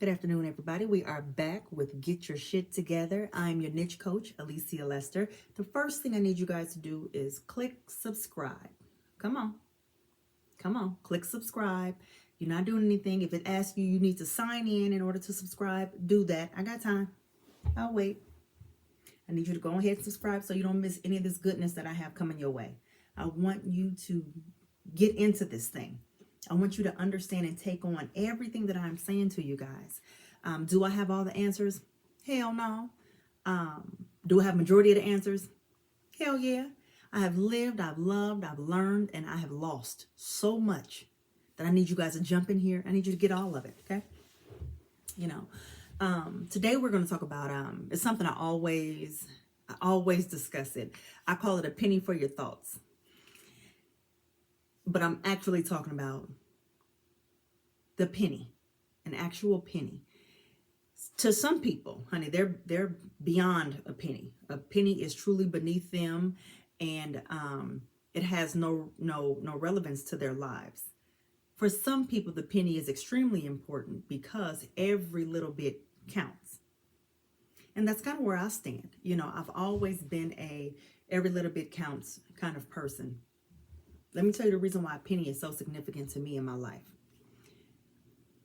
Good afternoon, everybody. We are back with Get Your Shit Together. I'm your niche coach, Alicia Lester. The first thing I need you guys to do is click subscribe. Come on. Come on. Click subscribe. You're not doing anything. If it asks you, you need to sign in order to subscribe, do that. I got time. I'll wait. I need you to go ahead and subscribe so you don't miss any of this goodness that I have coming your way. I want you to get into this thing. I want you to understand and take on everything that I'm saying to you guys. Do I have all the answers? Hell no. Do I have majority of the answers? Hell yeah. I have lived, I've loved, I've learned, and I have lost so much that I need you guys to jump in here. I need you to get all of it, okay? Today we're going to talk about it's something I always discuss it. I call it a penny for your thoughts. But I'm actually talking about the penny, an actual penny. To some people, honey, they're beyond a penny. A penny is truly beneath them, and it has no relevance to their lives. For some people, the penny is extremely important because every little bit counts. And that's kind of where I stand. I've always been a every little bit counts kind of person. Let me tell you the reason why a penny is so significant to me in my life.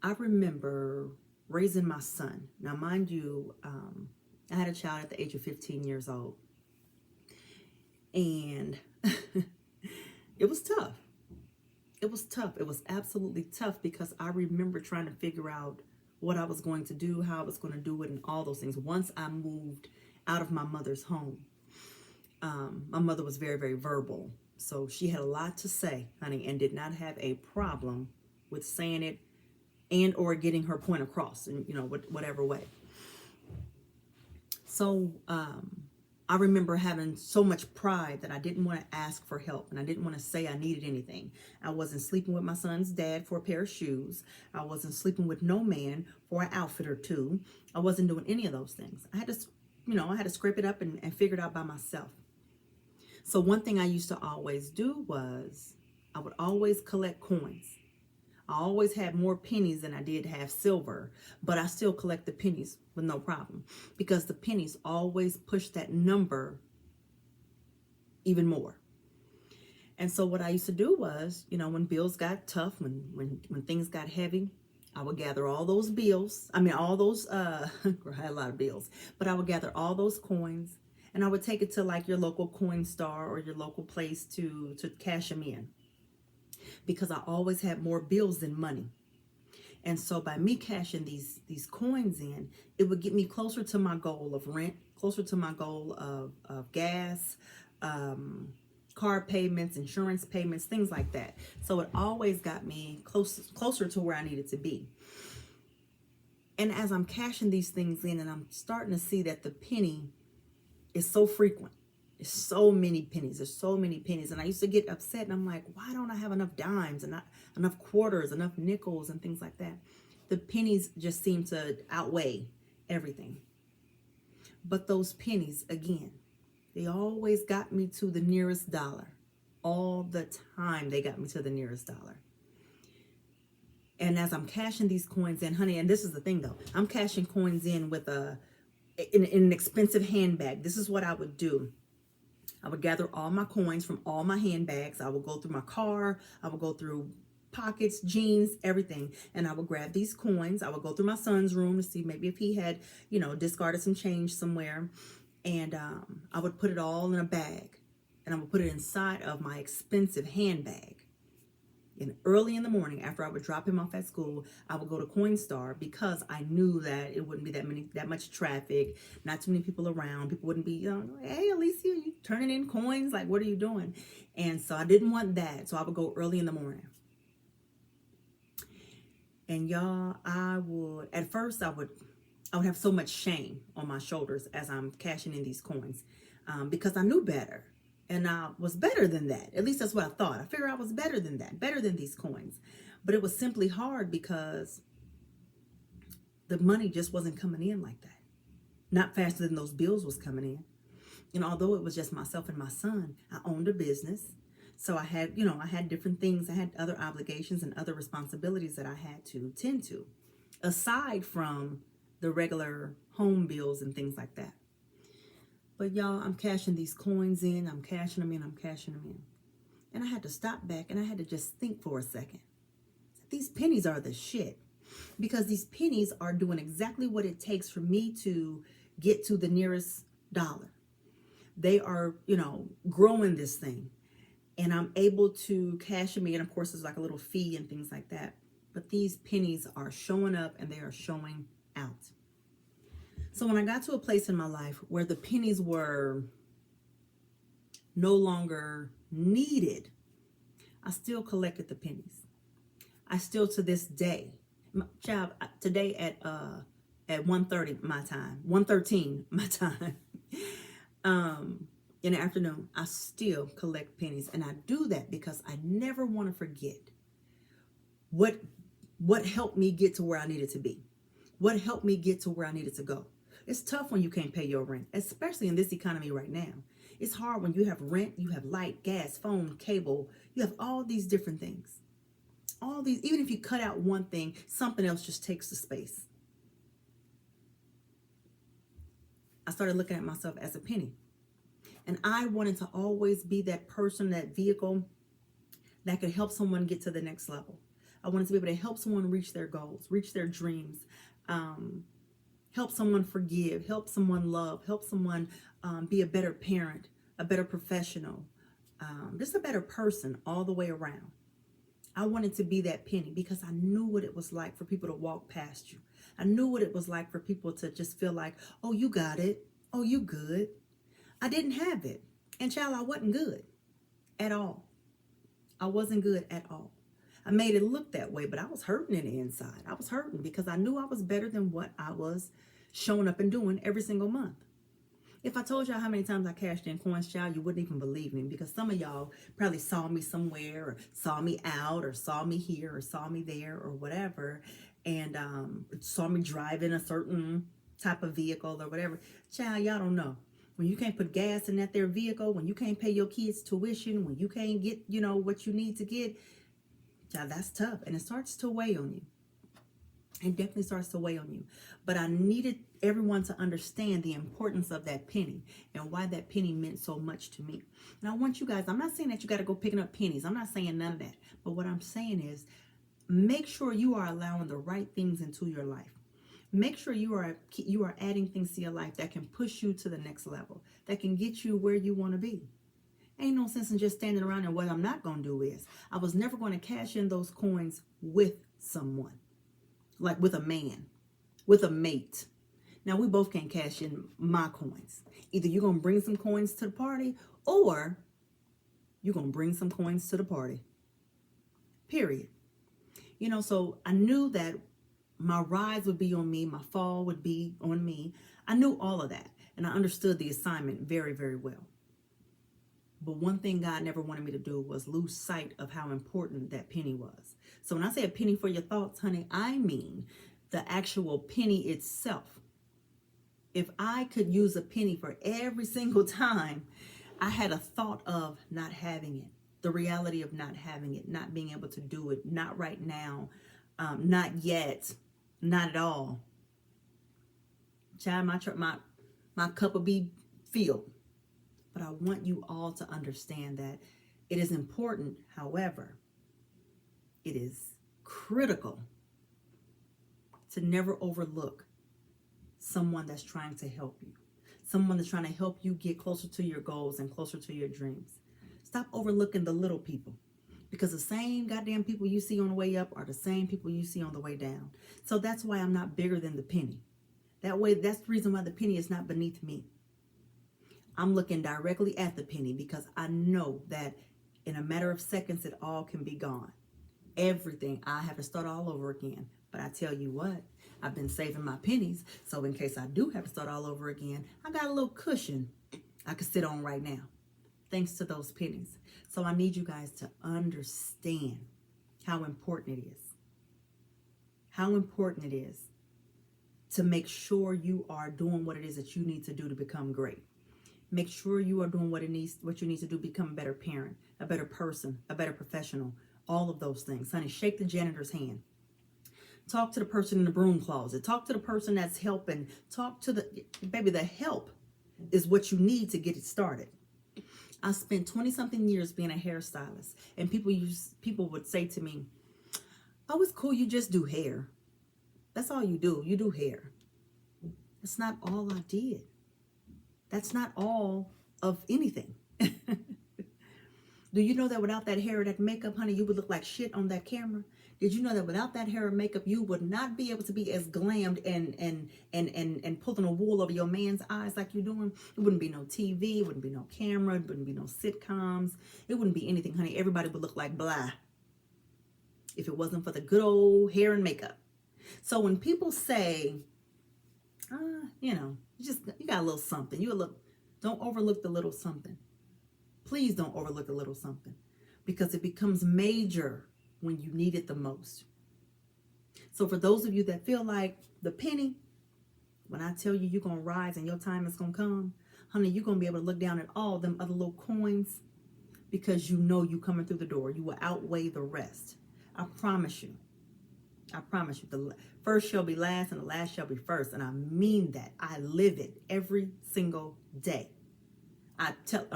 I remember raising my son. Now, mind you, I had a child at the age of 15 years old. And it was tough. It was tough. It was absolutely tough because I remember trying to figure out what I was going to do, how I was going to do it, and all those things. Once I moved out of my mother's home, my mother was very, very verbal. So she had a lot to say, honey, and did not have a problem with saying it and or getting her point across in, whatever way. So I remember having so much pride that I didn't want to ask for help and I didn't want to say I needed anything. I wasn't sleeping with my son's dad for a pair of shoes. I wasn't sleeping with no man for an outfit or two. I wasn't doing any of those things. I had to scrape it up and figure it out by myself. So one thing I used to always do was I would always collect coins. I always had more pennies than I did have silver, but I still collect the pennies with no problem because the pennies always push that number even more. And so what I used to do was, when bills got tough, when things got heavy, I would gather all those bills. I had a lot of bills, but I would gather all those coins and I would take it to like your local coin star or your local place to cash them in. Because I always had more bills than money. And so by me cashing these coins in, it would get me closer to my goal of rent, closer to my goal of gas, car payments, insurance payments, things like that. So it always got me closer to where I needed to be. And as I'm cashing these things in and I'm starting to see that the penny is so frequent, there's so many pennies. There's so many pennies. And I used to get upset and I'm like, why don't I have enough dimes and not enough quarters, enough nickels and things like that? The pennies just seem to outweigh everything. But those pennies, again, they always got me to the nearest dollar. All the time they got me to the nearest dollar. And as I'm cashing these coins in, honey, and this is the thing though, I'm cashing coins in with in an expensive handbag. This is what I would do. I would gather all my coins from all my handbags. I would go through my car. I would go through pockets, jeans, everything. And I would grab these coins. I would go through my son's room to see maybe if he had, discarded some change somewhere. And I would put it all in a bag. And I would put it inside of my expensive handbag. And early in the morning, after I would drop him off at school, I would go to Coinstar because I knew that it wouldn't be that much traffic, not too many people around. People wouldn't be, hey, Alicia, you turning in coins? Like, what are you doing? And so I didn't want that. So I would go early in the morning. And y'all, at first I would have so much shame on my shoulders as I'm cashing in these coins because I knew better. And I was better than that. At least that's what I thought. I figured I was better than that, better than these coins. But it was simply hard because the money just wasn't coming in like that. Not faster than those bills was coming in. And although it was just myself and my son, I owned a business. So I had, I had different things. I had other obligations and other responsibilities that I had to tend to. aside from the regular home bills and things like that. But y'all, I'm cashing these coins in, I'm cashing them in, I'm cashing them in. And I had to stop back and I had to just think for a second. These pennies are the shit, because these pennies are doing exactly what it takes for me to get to the nearest dollar. They are, growing this thing, and I'm able to cash them in. Of course, there's like a little fee and things like that. But these pennies are showing up and they are showing out. So when I got to a place in my life where the pennies were no longer needed, I still collected the pennies. I still, to this day, child, today at 1:30 my time, 1:13 my time, in the afternoon, I still collect pennies. And I do that because I never want to forget what helped me get to where I needed to be, what helped me get to where I needed to go. It's tough when you can't pay your rent, especially in this economy right now. It's hard when you have rent, you have light, gas, phone, cable, you have all these different things. All these, even if you cut out one thing, something else just takes the space. I started looking at myself as a penny. And I wanted to always be that person, that vehicle that could help someone get to the next level. I wanted to be able to help someone reach their goals, reach their dreams, help someone forgive, help someone love, help someone be a better parent, a better professional, just a better person all the way around. I wanted to be that penny because I knew what it was like for people to walk past you. I knew what it was like for people to just feel like, oh, you got it. Oh, you good. I didn't have it. And child, I wasn't good at all. I wasn't good at all. I made it look that way, but I was hurting in the inside. I was hurting because I knew I was better than what I was showing up and doing every single month. If I told y'all how many times I cashed in coins, child, you wouldn't even believe me, because some of y'all probably saw me somewhere, or saw me out, or saw me here, or saw me there, or whatever, and saw me driving a certain type of vehicle or whatever. Child, y'all don't know. When you can't put gas in that there vehicle, when you can't pay your kids' tuition, when you can't get, what you need to get, child, that's tough. And it starts to weigh on you. It definitely starts to weigh on you. But I needed everyone to understand the importance of that penny and why that penny meant so much to me. And I want you guys, I'm not saying that you got to go picking up pennies. I'm not saying none of that. But what I'm saying is, make sure you are allowing the right things into your life. Make sure you are adding things to your life that can push you to the next level, that can get you where you want to be. Ain't no sense in just standing around. And what I'm not going to do is, I was never going to cash in those coins with someone. Like with a man, with a mate. Now, we both can't cash in my coins. Either you're going to bring some coins to the party, or you're going to bring some coins to the party. Period. So I knew that my rise would be on me. My fall would be on me. I knew all of that. And I understood the assignment very, very well. But one thing God never wanted me to do was lose sight of how important that penny was. So when I say a penny for your thoughts, honey, I mean the actual penny itself. If I could use a penny for every single time I had a thought of not having it, the reality of not having it, not being able to do it, not right now, not yet, not at all, child, my cup will be filled. But I want you all to understand that it is important. However, it is critical to never overlook someone that's trying to help you, someone that's trying to help you get closer to your goals and closer to your dreams. Stop overlooking the little people, because the same goddamn people you see on the way up are the same people you see on the way down. So that's why I'm not bigger than the penny. That's the reason why the penny is not beneath me. I'm looking directly at the penny because I know that in a matter of seconds, it all can be gone. Everything. I have to start all over again. But I tell you what, I've been saving my pennies. So in case I do have to start all over again, I got a little cushion I could sit on right now, thanks to those pennies. So I need you guys to understand how important it is. How important it is to make sure you are doing what it is that you need to do to become great. Make sure you are doing what you need to do to become a better parent, a better person, a better professional, all of those things. Honey, shake the janitor's hand. Talk to the person in the broom closet. Talk to the person that's helping. Talk to the help is what you need to get it started. I spent 20 something years being a hairstylist, and people would say to me, "Oh, it's cool, you just do hair. That's all you do. You do hair." That's not all I did. That's not all of anything. Do you know that without that hair or that makeup, honey, you would look like shit on that camera? Did you know that without that hair or makeup, you would not be able to be as glammed and pulling a wool over your man's eyes like you're doing? It wouldn't be no TV, it wouldn't be no camera, it wouldn't be no sitcoms, it wouldn't be anything, honey. Everybody would look like blah if it wasn't for the good old hair and makeup. So when people say, you got a little something, don't overlook the little something. Please don't overlook the little something, because it becomes major when you need it the most. So for those of you that feel like the penny, when I tell you you're going to rise and your time is going to come, honey, you're going to be able to look down at all them other little coins, because you know you coming through the door. You will outweigh the rest. I promise you. I promise you. The first shall be last and the last shall be first. And I mean that. I live it every single day. I tell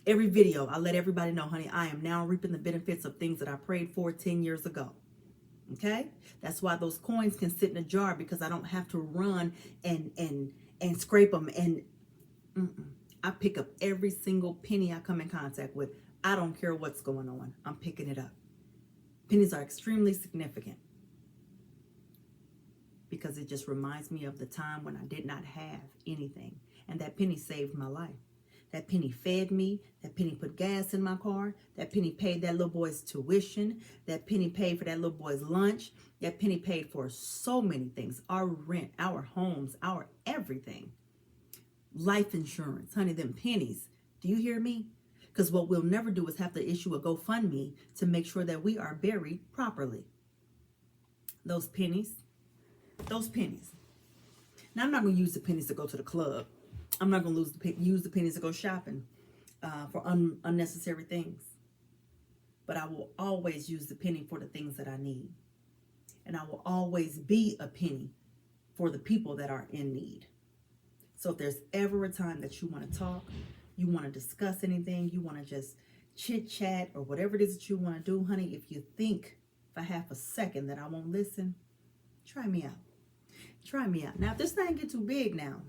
every video, I let everybody know, honey, I am now reaping the benefits of things that I prayed for 10 years ago. Okay? That's why those coins can sit in a jar, because I don't have to run and scrape them. And I pick up every single penny I come in contact with. I don't care what's going on. I'm picking it up. Pennies are extremely significant, because it just reminds me of the time when I did not have anything. And that penny saved my life. That penny fed me. That penny put gas in my car. That penny paid that little boy's tuition. That penny paid for that little boy's lunch. That penny paid for so many things. Our rent, our homes, our everything. Life insurance, honey, them pennies. Do you hear me? Because what we'll never do is have to issue a GoFundMe to make sure that we are buried properly. Those pennies. Now, I'm not going to use the pennies to go to the club. I'm not going to use the pennies to go shopping for unnecessary things. But I will always use the penny for the things that I need. And I will always be a penny for the people that are in need. So if there's ever a time that you want to talk, you want to discuss anything, you want to just chit chat or whatever it is that you want to do, honey, if you think for half a second that I won't listen, try me out. Try me out. Now, if this thing get too big now,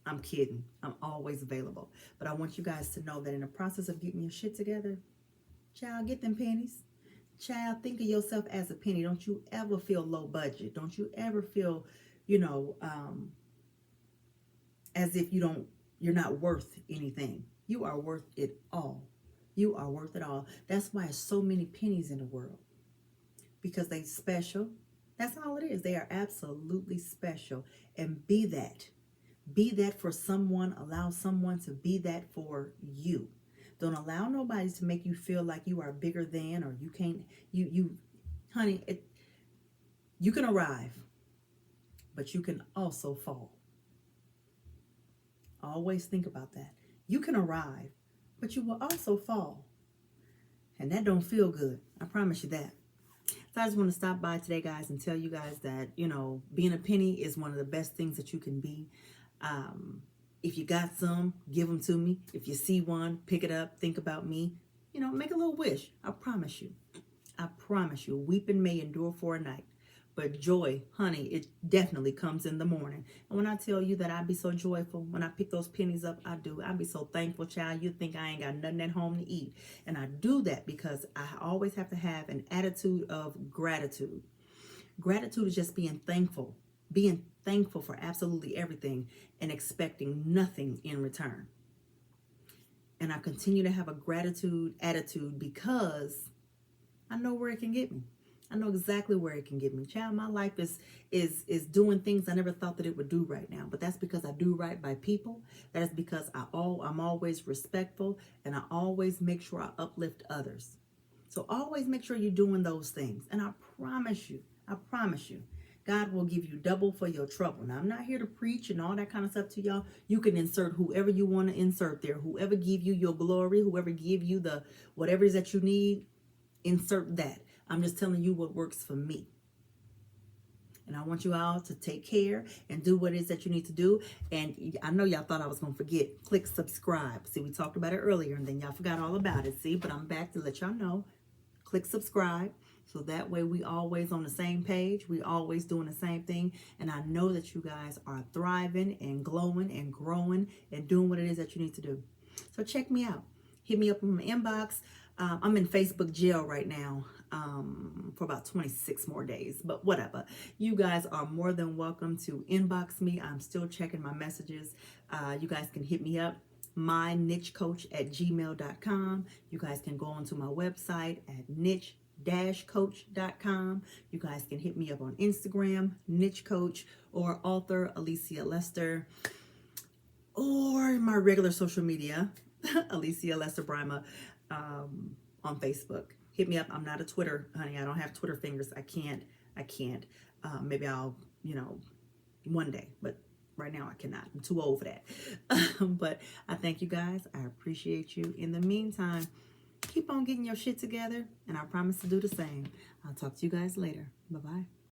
I'm kidding. I'm always available. But I want you guys to know that in the process of getting your shit together, child, get them pennies. Child, think of yourself as a penny. Don't you ever feel low budget. Don't you ever feel, as if you're not worth anything. You are worth it all. You are worth it all. That's why there's so many pennies in the world. Because they special. That's all it is. They are absolutely special. And be that. Be that for someone. Allow someone to be that for you. Don't allow nobody to make you feel like you are bigger than, or you can't, honey, you can arrive, but you can also fall. Always think about that. You can arrive, but you will also fall. And that don't feel good. I promise you that. So I just want to stop by today, guys, and tell you guys that, being a penny is one of the best things that you can be. If you got some, give them to me. If you see one, pick it up, think about me. Make a little wish. I promise you. I promise you. Weeping may endure for a night, but joy, honey, it definitely comes in the morning. And when I tell you that I be so joyful, when I pick those pennies up, I do. I be so thankful, child. You think I ain't got nothing at home to eat. And I do that because I always have to have an attitude of gratitude. Gratitude is just being thankful for absolutely everything and expecting nothing in return. And I continue to have a gratitude attitude because I know where it can get me. I know exactly where it can get me. Child, my life is doing things I never thought that it would do right now. But that's because I do right by people. That is because I'm always respectful, and I always make sure I uplift others. So always make sure you're doing those things. And I promise you, God will give you double for your trouble. Now, I'm not here to preach and all that kind of stuff to y'all. You can insert whoever you want to insert there. Whoever give you your glory, whoever give you the whatever it is that you need, insert that. I'm just telling you what works for me. And I want you all to take care and do what it is that you need to do. And I know y'all thought I was going to forget. Click subscribe. See, we talked about it earlier and then y'all forgot all about it. See, but I'm back to let y'all know. Click subscribe. So that way we always on the same page. We always doing the same thing. And I know that you guys are thriving and glowing and growing and doing what it is that you need to do. So check me out. Hit me up in my inbox. I'm in Facebook jail right now for about 26 more days, but whatever. You guys are more than welcome to inbox me. I'm still checking my messages. You guys can hit me up, mynichecoach@gmail.com. You guys can go onto my website at niche-coach.com. You guys can hit me up on Instagram, Niche Coach, or author Alicia Lester, or my regular social media, Alicia Lester Brima, on Facebook. Hit me up. I'm not a Twitter, honey. I don't have Twitter fingers. I can't. Maybe I'll, one day, but right now I cannot. I'm too old for that. But I thank you guys. I appreciate you. In the meantime, keep on getting your shit together, and I promise to do the same. I'll talk to you guys later. Bye-bye.